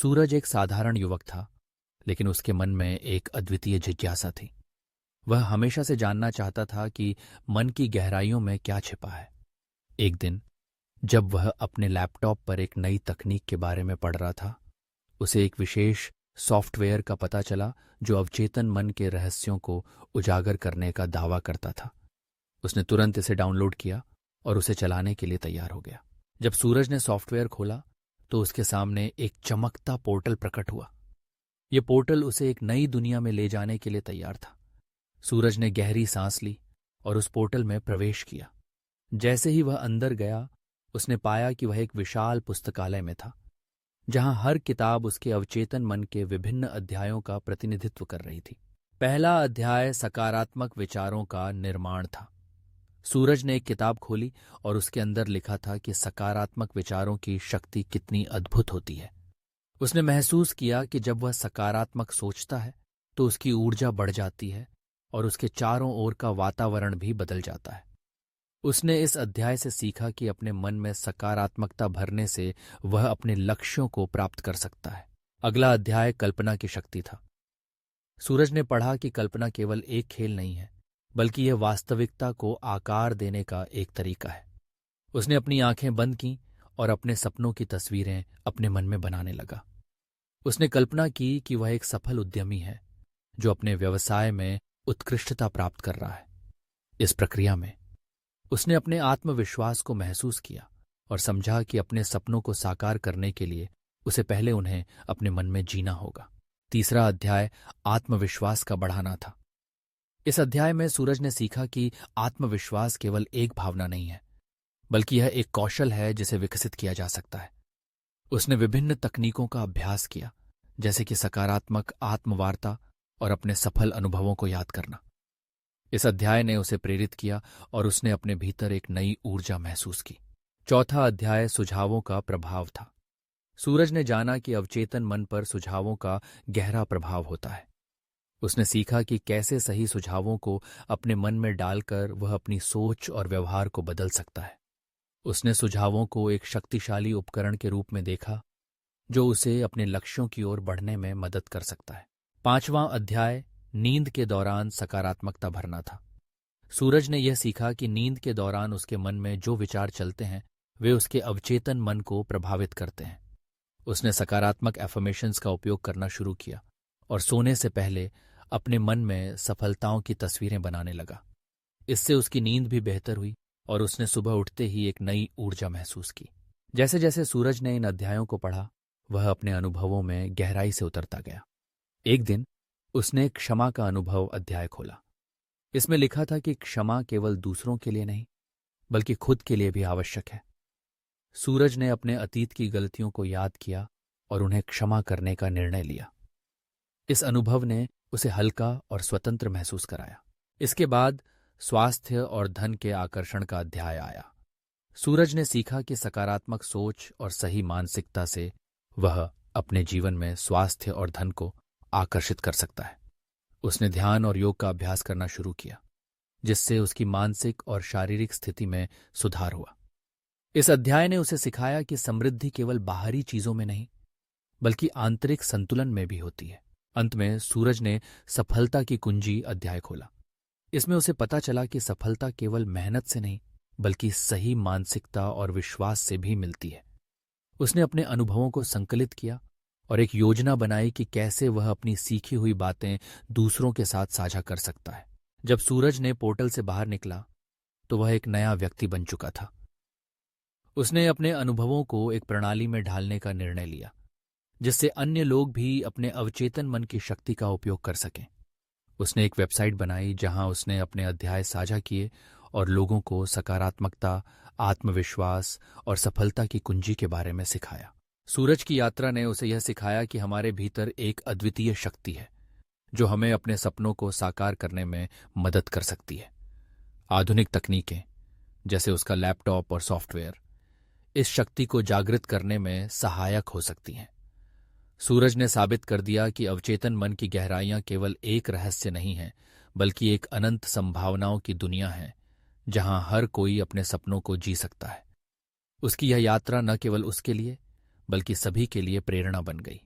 सूरज एक साधारण युवक था, लेकिन उसके मन में एक अद्वितीय जिज्ञासा थी। वह हमेशा से जानना चाहता था कि मन की गहराइयों में क्या छिपा है। एक दिन जब वह अपने लैपटॉप पर एक नई तकनीक के बारे में पढ़ रहा था, उसे एक विशेष सॉफ्टवेयर का पता चला जो अवचेतन मन के रहस्यों को उजागर करने का दावा करता था। उसने तुरंत इसे डाउनलोड किया और उसे चलाने के लिए तैयार हो गया। जब सूरज ने सॉफ्टवेयर खोला तो उसके सामने एक चमकता पोर्टल प्रकट हुआ। यह पोर्टल उसे एक नई दुनिया में ले जाने के लिए तैयार था। सूरज ने गहरी सांस ली और उस पोर्टल में प्रवेश किया। जैसे ही वह अंदर गया, उसने पाया कि वह एक विशाल पुस्तकालय में था, जहां हर किताब उसके अवचेतन मन के विभिन्न अध्यायों का प्रतिनिधित्व कर रही थी। पहला अध्याय सकारात्मक विचारों का निर्माण था। सूरज ने एक किताब खोली और उसके अंदर लिखा था कि सकारात्मक विचारों की शक्ति कितनी अद्भुत होती है। उसने महसूस किया कि जब वह सकारात्मक सोचता है तो उसकी ऊर्जा बढ़ जाती है और उसके चारों ओर का वातावरण भी बदल जाता है। उसने इस अध्याय से सीखा कि अपने मन में सकारात्मकता भरने से वह अपने लक्ष्यों को प्राप्त कर सकता है। अगला अध्याय कल्पना की शक्ति था। सूरज ने पढ़ा कि कल्पना केवल एक खेल नहीं है, बल्कि यह वास्तविकता को आकार देने का एक तरीका है। उसने अपनी आंखें बंद की और अपने सपनों की तस्वीरें अपने मन में बनाने लगा। उसने कल्पना की कि वह एक सफल उद्यमी है जो अपने व्यवसाय में उत्कृष्टता प्राप्त कर रहा है। इस प्रक्रिया में उसने अपने आत्मविश्वास को महसूस किया और समझा कि अपने सपनों को साकार करने के लिए उसे पहले उन्हें अपने मन में जीना होगा। तीसरा अध्याय आत्मविश्वास का बढ़ाना था। इस अध्याय में सूरज ने सीखा कि आत्मविश्वास केवल एक भावना नहीं है, बल्कि यह एक कौशल है जिसे विकसित किया जा सकता है। उसने विभिन्न तकनीकों का अभ्यास किया, जैसे कि सकारात्मक आत्मवार्ता और अपने सफल अनुभवों को याद करना। इस अध्याय ने उसे प्रेरित किया और उसने अपने भीतर एक नई ऊर्जा महसूस की। चौथा अध्याय सुझावों का प्रभाव था। सूरज ने जाना कि अवचेतन मन पर सुझावों का गहरा प्रभाव होता है। उसने सीखा कि कैसे सही सुझावों को अपने मन में डालकर वह अपनी सोच और व्यवहार को बदल सकता है। उसने सुझावों को एक शक्तिशाली उपकरण के रूप में देखा जो उसे अपने लक्ष्यों की ओर बढ़ने में मदद कर सकता है। पांचवां अध्याय नींद के दौरान सकारात्मकता भरना था। सूरज ने यह सीखा कि नींद के दौरान उसके मन में जो विचार चलते हैं वे उसके अवचेतन मन को प्रभावित करते हैं। उसने सकारात्मक एफर्मेशंस का उपयोग करना शुरू किया और सोने से पहले अपने मन में सफलताओं की तस्वीरें बनाने लगा। इससे उसकी नींद भी बेहतर हुई और उसने सुबह उठते ही एक नई ऊर्जा महसूस की। जैसे जैसे सूरज ने इन अध्यायों को पढ़ा, वह अपने अनुभवों में गहराई से उतरता गया। एक दिन उसने क्षमा का अनुभव अध्याय खोला। इसमें लिखा था कि क्षमा केवल दूसरों के लिए नहीं, बल्कि खुद के लिए भी आवश्यक है। सूरज ने अपने अतीत की गलतियों को याद किया और उन्हें क्षमा करने का निर्णय लिया। इस अनुभव ने उसे हल्का और स्वतंत्र महसूस कराया। इसके बाद स्वास्थ्य और धन के आकर्षण का अध्याय आया। सूरज ने सीखा कि सकारात्मक सोच और सही मानसिकता से वह अपने जीवन में स्वास्थ्य और धन को आकर्षित कर सकता है। उसने ध्यान और योग का अभ्यास करना शुरू किया, जिससे उसकी मानसिक और शारीरिक स्थिति में सुधार हुआ। इस अध्याय ने उसे सिखाया कि समृद्धि केवल बाहरी चीजों में नहीं, बल्कि आंतरिक संतुलन में भी होती है। अंत में सूरज ने सफलता की कुंजी अध्याय खोला। इसमें उसे पता चला कि सफलता केवल मेहनत से नहीं, बल्कि सही मानसिकता और विश्वास से भी मिलती है। उसने अपने अनुभवों को संकलित किया और एक योजना बनाई कि कैसे वह अपनी सीखी हुई बातें दूसरों के साथ साझा कर सकता है। जब सूरज ने पोर्टल से बाहर निकला तो वह एक नया व्यक्ति बन चुका था। उसने अपने अनुभवों को एक प्रणाली में ढालने का निर्णय लिया, जिससे अन्य लोग भी अपने अवचेतन मन की शक्ति का उपयोग कर सकें। उसने एक वेबसाइट बनाई जहां उसने अपने अध्याय साझा किए और लोगों को सकारात्मकता, आत्मविश्वास और सफलता की कुंजी के बारे में सिखाया। सूरज की यात्रा ने उसे यह सिखाया कि हमारे भीतर एक अद्वितीय शक्ति है जो हमें अपने सपनों को साकार करने में मदद कर सकती है। आधुनिक तकनीकें जैसे उसका लैपटॉप और सॉफ्टवेयर इस शक्ति को जागृत करने में सहायक हो सकती हैं। सूरज ने साबित कर दिया कि अवचेतन मन की गहराइयां केवल एक रहस्य नहीं है, बल्कि एक अनंत संभावनाओं की दुनिया है जहां हर कोई अपने सपनों को जी सकता है। उसकी यह यात्रा न केवल उसके लिए बल्कि सभी के लिए प्रेरणा बन गई।